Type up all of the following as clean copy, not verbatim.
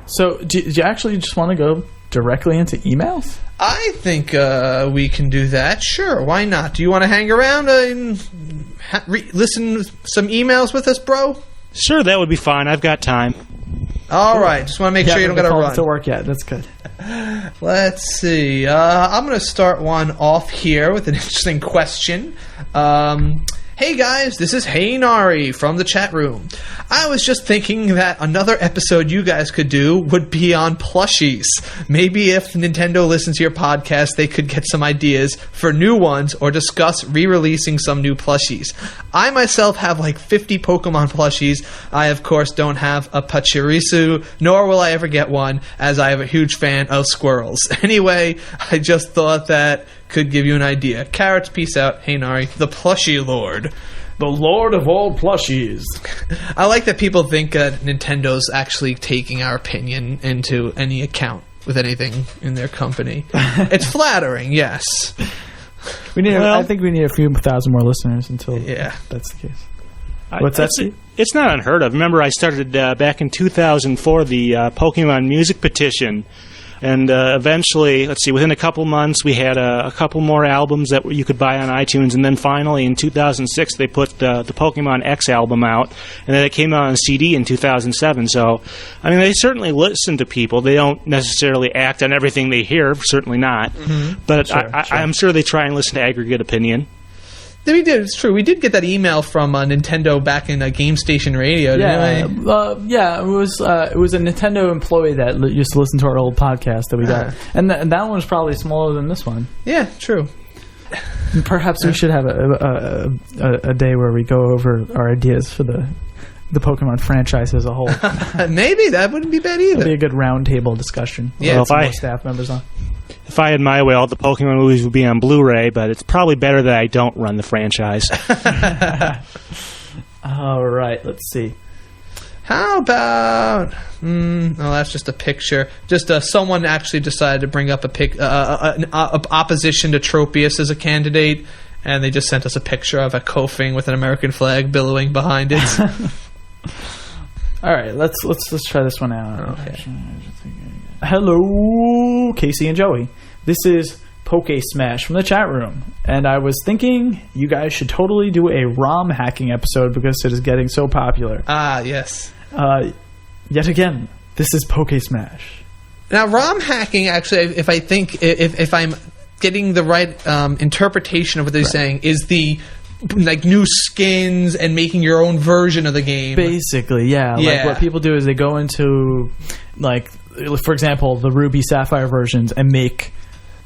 So, do you actually just want to go directly into emails? I think we can do that. Sure, why not? Do you want to hang around and listen to some emails with us, bro? Sure, that would be fine. I've got time. All right, just want to make sure you don't got to run. To work yet. That's good. Let's see. I'm going to start one off here with an interesting question. Hey guys, this is Hey Nari from the chat room. I was just thinking that another episode you guys could do would be on plushies. Maybe if Nintendo listens to your podcast, they could get some ideas for new ones or discuss re-releasing some new plushies. I myself have like 50 Pokemon plushies. I, of course, don't have a Pachirisu, nor will I ever get one, as I am a huge fan of squirrels. Anyway, I just thought that could give you an idea. Carrots, peace out. Hey Nari, the plushie lord. The lord of all plushies. I like that people think that Nintendo's actually taking our opinion into any account with anything in their company. It's flattering, yes. I think we need a few thousand more listeners until that's the case. What's that? It's not unheard of. Remember, I started back in 2004 the Pokemon music petition. And eventually, let's see, within a couple months, we had a couple more albums that you could buy on iTunes. And then finally, in 2006, they put the Pokemon X album out. And then it came out on CD in 2007. So, I mean, they certainly listen to people. They don't necessarily act on everything they hear, certainly not. Mm-hmm. But I'm sure they try and listen to aggregate opinion. We did. It's true. We did get that email from Nintendo back in Game Station Radio. Didn't we? It was a Nintendo employee that used to listen to our old podcast that we got, and that one was probably smaller than this one. Yeah, true. Perhaps we should have a day where we go over our ideas for the Pokemon franchise as a whole. Maybe that wouldn't be bad either. It'd be a good roundtable discussion. Yeah, well, some staff members on. If I had my way, all the Pokemon movies would be on Blu-ray, but it's probably better that I don't run the franchise. All right, let's see. How about... that's just a picture. Just someone actually decided to bring up an opposition to Tropius as a candidate, and they just sent us a picture of a Koffing with an American flag billowing behind it. All right, let's try this one out. Okay. Hello, Casey and Joey. This is Poke Smash from the chat room, and I was thinking you guys should totally do a ROM hacking episode because it is getting so popular. Ah, yes. Yet again, this is Poke Smash. Now, ROM hacking, actually, if I'm getting the right interpretation of what they're saying, is the new skins and making your own version of the game. Basically, yeah. Like what people do is they go into, like, for example, the Ruby Sapphire versions and make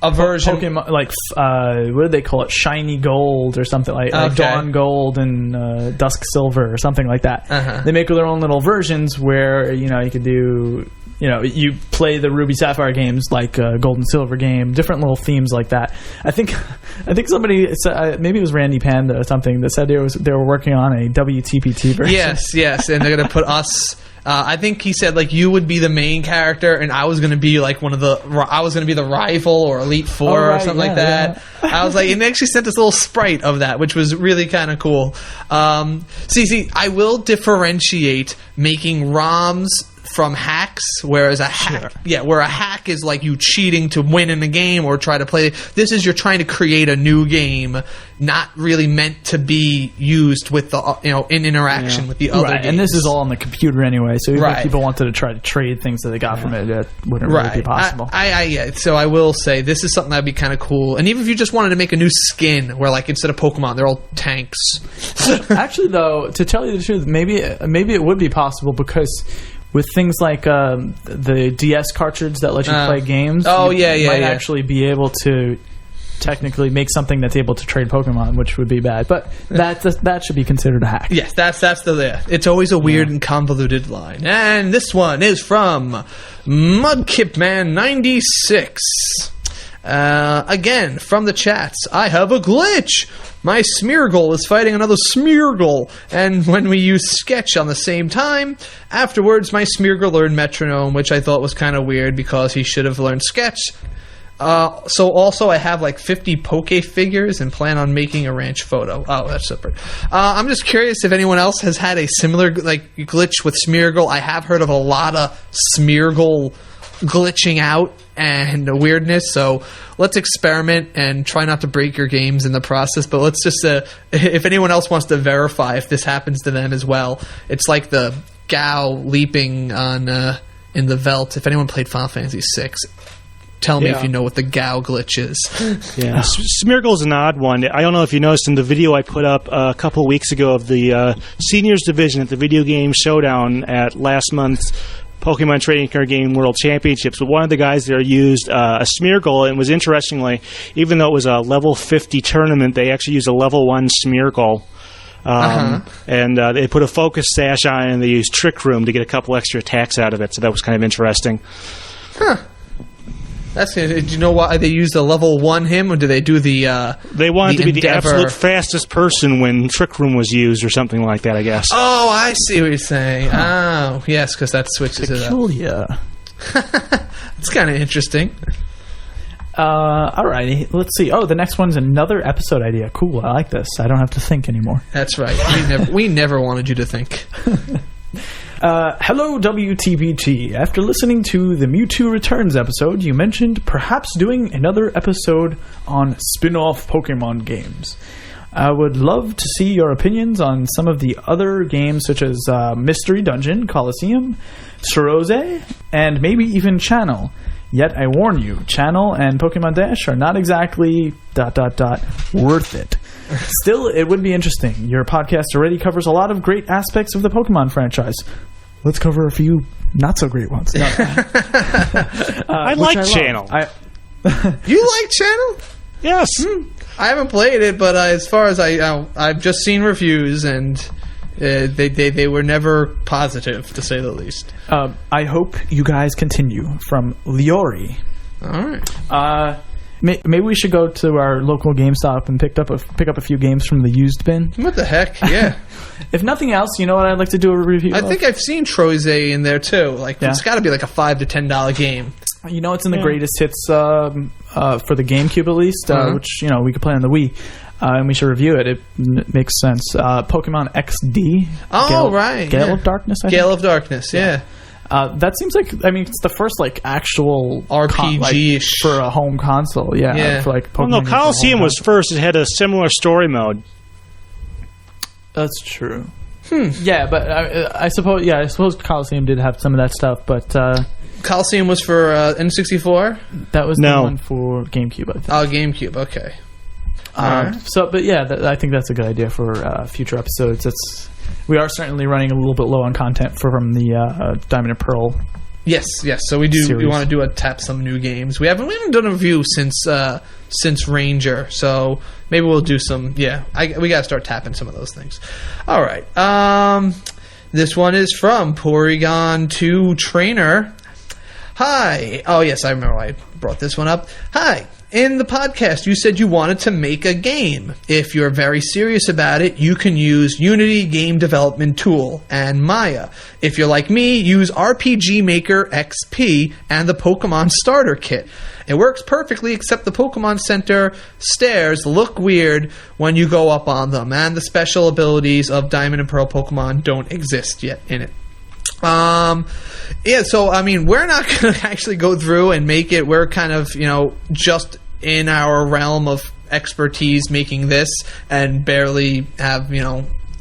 a version Pokemon, like what do they call it? Shiny Gold or something like Dawn Gold and Dusk Silver or something like that. They make their own little versions where you could do. You play the Ruby Sapphire games like Gold and Silver game, different little themes like that. I think somebody said, maybe it was Randy Panda or something that said they were working on a WTPT version. Yes, and they're going to put us. I think he said like you would be the main character, and I was going to be like I was going to be the rival or Elite Four or something like that. Yeah. I was like, and they actually sent this little sprite of that, which was really kind of cool. See, I will differentiate making ROMs from hacks, whereas a hack is like you cheating to win in a game or try to play. This is you're trying to create a new game, not really meant to be used with the in interaction with the other games. And this is all on the computer anyway, so even if people wanted to try to trade things that they got from it, that wouldn't really be possible. So I will say this is something that'd be kind of cool. And even if you just wanted to make a new skin where like instead of Pokemon they're all tanks. Actually, though, to tell you the truth, maybe it would be possible because with things like the DS cartridge that let you play games, you might actually be able to technically make something that's able to trade Pokemon, which would be bad. But that should be considered a hack. Yes, that's it's always a weird and convoluted line. And this one is from Mudkipman96. Again, from the chats, I have a glitch. My Smeargle is fighting another Smeargle, and when we use Sketch on the same time, afterwards my Smeargle learned Metronome, which I thought was kind of weird because he should have learned Sketch. So also I have like 50 Poke figures and plan on making a ranch photo. Oh, that's separate. I'm just curious if anyone else has had a similar like glitch with Smeargle. I have heard of a lot of Smeargle glitching out and weirdness, so let's experiment and try not to break your games in the process. But let's just if anyone else wants to verify if this happens to them as well, it's like the Gao leaping on in the Veld. If anyone played Final Fantasy VI, tell me if you know what the Gao glitch is. Yeah, Smeargle's an odd one. I don't know if you noticed in the video I put up a couple of weeks ago of the seniors division at the Video Game Showdown at last month's Pokemon Trading Card Game World Championships, but one of the guys there used a Smeargle, and was interestingly, even though it was a level 50 tournament, they actually used a level 1 Smeargle. And they put a focus sash on it, and they used Trick Room to get a couple extra attacks out of it, so that was kind of interesting. Huh. That's good. Do you know why they used a level 1 him, or do they do the they wanted to be Endeavor? The absolute fastest person when Trick Room was used, or something like that, I guess. Oh, I see what you're saying. Oh, yes, because that switches Peculiar. it up. It's kind of interesting. Alrighty, let's see. Oh, the next one's another episode idea. Cool, I like this. I don't have to think anymore. That's right. We never wanted you to think. Hello, WTPT. After listening to the Mewtwo Returns episode, you mentioned perhaps doing another episode on spin-off Pokemon games. I would love to see your opinions on some of the other games such as Mystery Dungeon, Coliseum, Surose, and maybe even Channel. Yet I warn you, Channel and Pokemon Dash are not exactly ... worth it. Still, it would be interesting. Your podcast already covers a lot of great aspects of the Pokemon franchise. Let's cover a few not-so-great ones. No. I like Channel. You like Channel? Yes. I haven't played it, but as far as I've just seen reviews, and they were never positive, to say the least. I hope you guys continue. From Liori. All right. Maybe we should go to our local GameStop and pick up a few games from the used bin. What the heck? Yeah. If nothing else, you know what I'd like to do a review of? I think I've seen Troze in there too. Like it's got to be like a $5 to $10 game. You know, it's in the greatest hits for the GameCube at least, which we could play on the Wii. And we should review it. It makes sense. Pokemon XD. Oh, right. Gale of Darkness, I think. Gale of Darkness, yeah. That seems like, it's the first, actual RPG-ish. for a home console, for, Pokemon. Well, no, Coliseum was first. It had a similar story mode. That's true. Yeah, but I suppose Coliseum did have some of that stuff, but... Coliseum was for N64? That was the one for GameCube, I think. Oh, GameCube, okay. I think that's a good idea for future episodes. We are certainly running a little bit low on content from the Diamond and Pearl. Yes. So we do. Series. We want to do tap some new games. We haven't done a review since Ranger. So maybe we'll do some. Yeah, we got to start tapping some of those things. All right. This one is from Porygon 2 Trainer. Hi. Oh yes, I remember I brought this one up. Hi. In the podcast, you said you wanted to make a game. If you're very serious about it, you can use Unity Game Development Tool and Maya. If you're like me, use RPG Maker XP and the Pokemon Starter Kit. It works perfectly, except the Pokemon Center stairs look weird when you go up on them, and the special abilities of Diamond and Pearl Pokemon don't exist yet in it. So we're not going to actually go through and make it. We're kind of, just in our realm of expertise making this and barely have,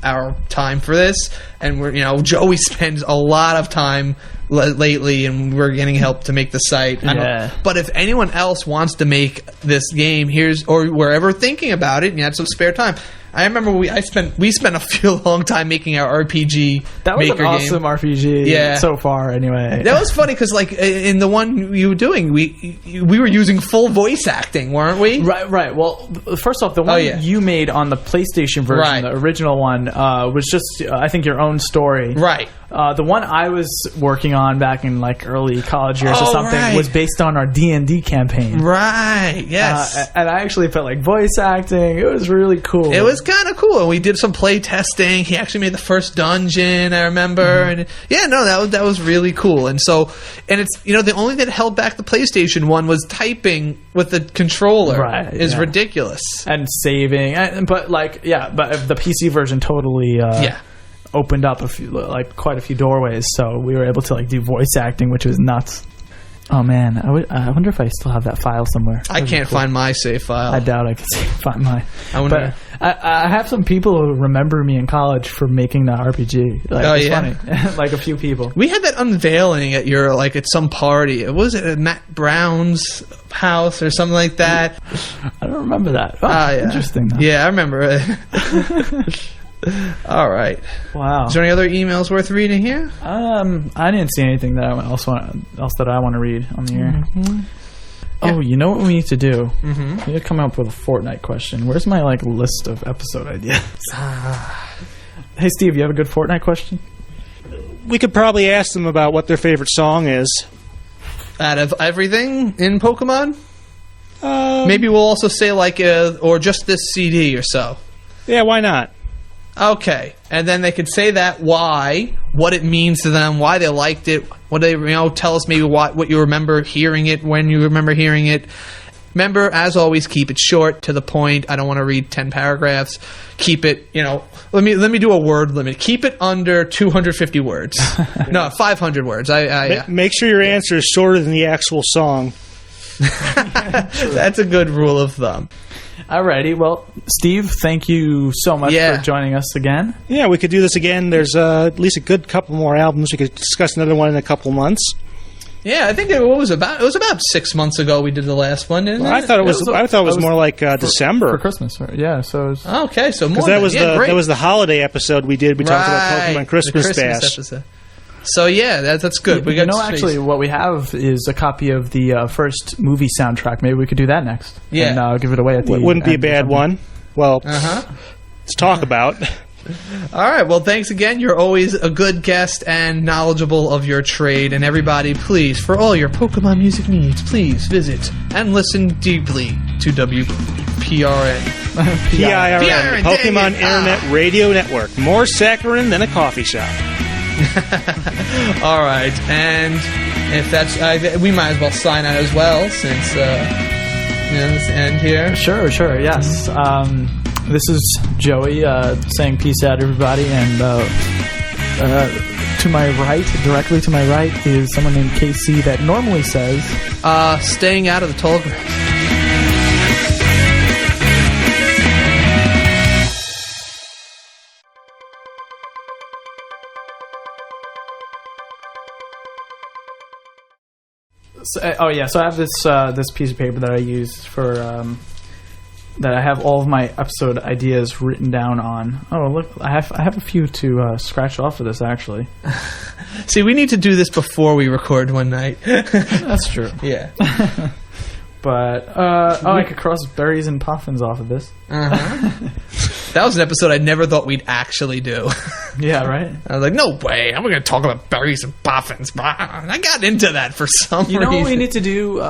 our time for this. And we're, Joey spends a lot of time lately, and we're getting help to make the site. But if anyone else wants to make this game, or we're ever thinking about it and you had some spare time, I remember we spent a long time making our RPG. That was Maker an awesome game. RPG so far, anyway. That was funny because, in the one you were doing, we were using full voice acting, weren't we? Right. Well, first off, the one you made on the PlayStation version, the original one, was just, I think, your own story. Right. The one I was working on back in like early college years or something was based on our D&D campaign. Right, yes. And I actually felt like voice acting. It was really cool. It was kind of cool. And we did some play testing. He actually made the first dungeon, I remember. And that was really cool. And so, and it's, the only thing that held back the PlayStation one was typing with the controller. Right. Is ridiculous. And saving. But the PC version totally opened up quite a few doorways, so we were able to like do voice acting, which was nuts. Oh man, I wonder if I still have that file somewhere. I can't find my save file. I doubt I can find mine. But I have some people who remember me in college for making that RPG. It's funny. Like a few people. We had that unveiling at your at some party. Was it at Matt Brown's house or something like that? I don't remember that. Oh, interesting. Though. Yeah, I remember it. All right. Wow. Is there any other emails worth reading here? I didn't see anything that I want to read on the air. Mm-hmm. Oh, you know what we need to do? Mm-hmm. We need to come up with a Fortnite question. Where's my list of episode ideas? Hey, Steve, you have a good Fortnite question? We could probably ask them about what their favorite song is. Out of everything in Pokemon? Maybe we'll also say or just this CD or so. Yeah, why not? Okay, and then they could say that what it means to them, why they liked it, what they tell us maybe what you remember hearing it, when you remember hearing it. Remember, as always, keep it short, to the point. I don't want to read 10 paragraphs. Keep it, let me do a word limit. Keep it under 250 words. No, 500 words. Make sure your answer is shorter than the actual song. That's a good rule of thumb. Alrighty, well, Steve, thank you so much for joining us again. Yeah, we could do this again. There's at least a good couple more albums. We could discuss another one in a couple months. Yeah, I think it was about 6 months ago we did the last one, didn't it? I thought it was more like December for Christmas. Yeah, so it was, okay, so more that was the holiday episode we did. We talked about Pokemon Christmas Bash. Episode. So yeah, that's good. We got actually, what we have is a copy of the first movie soundtrack. Maybe we could do that next. Yeah, and give it away at the. It wouldn't be a bad one. Well, let's talk about. All right. Well, thanks again. You're always a good guest and knowledgeable of your trade. And everybody, please, for all your Pokemon music needs, please visit and listen deeply to WPRN. PIRN, Pokemon Internet Radio Network. More saccharine than a coffee shop. All right, and if that's, we might as well sign out as well, since let's end here. Sure, yes. This is Joey saying peace out, everybody, and to my right, directly to my right, is someone named KC that normally says, staying out of the tall grass. So I have this piece of paper that I use for that I have all of my episode ideas written down on. Oh, look, I have a few to scratch off of this, actually. See, we need to do this before we record one night. That's true. Yeah. But I could cross berries and puffins off of this. That was an episode I never thought we'd actually do. Yeah, right? I was like, no way, I'm going to talk about berries and puffins. I got into that for some reason. You know what we need to do?